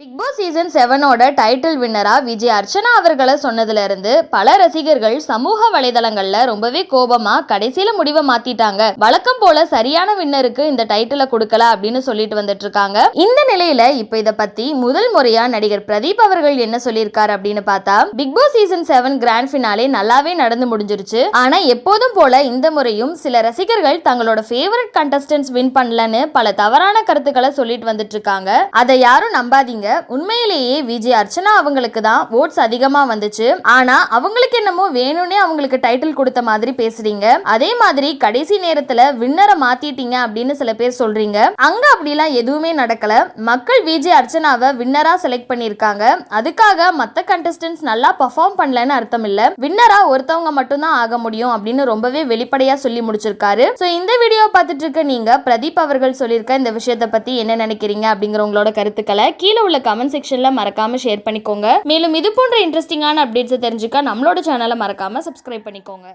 Big Boss season 7ஓட title வின்னரா விஜய் அர்ச்சனா அவர்களை சொன்னதுல இருந்து பல ரசிகர்கள் சமூக வலைதளங்கள்ல ரொம்பவே கோபமா கடைசியில முடிவை மாத்திட்டாங்க. வழக்கம் போல சரியான வின்னருக்கு இந்த டைட்டிலை கொடுக்கல அப்படின்னு சொல்லிட்டு வந்துட்டு இருக்காங்க. இந்த நிலையில இப்ப இத பத்தி முதல் முறையா நடிகர் பிரதீப் அவர்கள் என்ன சொல்லியிருக்காரு அப்படின்னு பார்த்தா, Bigg Boss season 7 grand finale நல்லாவே நடந்து முடிஞ்சிருச்சு. ஆனா எப்போதும் போல இந்த முறையும் சில ரசிகர்கள் தங்களோட ஃபேவரட் கண்டஸ்டன்ஸ் வின் பண்ணலன்னு பல தவறான கருத்துக்களை சொல்லிட்டு வந்துட்டு இருக்காங்க. அதை யாரும் நம்பாதீங்க. உண்மையிலேயே விஜய் அர்ச்சனா அவங்களுக்கு தான் ஓட்ஸ் அதிகமா வந்துச்சு. ஆனா அவங்களுக்கு என்னமோ வேணும்னே அவங்களுக்கு டைட்டில் கொடுத்த மாதிரி பேசுறீங்க. அதே மாதிரி கடைசி நேரத்துல வின்னரை மாத்திட்டீங்க அப்படின்னு சில பேர் சொல்றீங்க. அங்க அப்படிலாம் எதுவுமே நடக்கல. மக்கள் விஜய் அர்ச்சனாவை வின்னரா செலக்ட் பண்ணிருக்காங்க. அதுக்காக மத்த கண்டஸ்டன்ஸ் நல்லா பெர்ஃபார்ம் பண்ணலன்னு அர்த்தம் இல்ல. வின்னரா ஒருத்தவங்க மட்டும் தான் ஆக முடியும் அப்படின்னு ரொம்பவே வெளிப்படையா சொல்லி முடிச்சிருக்காரு. சோ இந்த வீடியோ பார்த்துட்டு இருக்க நீங்க பிரதீப் அவர்கள் சொல்லியிருக்க இந்த விஷயத்தை பத்தி என்ன நினைக்கிறீங்க அப்படிங்கிற உங்களோட கருத்துக்களை கீழே உள்ள கமெண்ட் செக்ஷன்ல மறக்காம ஷேர் பண்ணிக்கோங்க. மேலும் இது போன்ற இன்ட்ரெஸ்டிங்கான அப்டேட்ஸ் தெரிஞ்சுக்க நம்மளோட சேனலை மறக்காம சப்ஸ்கிரைப் பண்ணிக்கோங்க.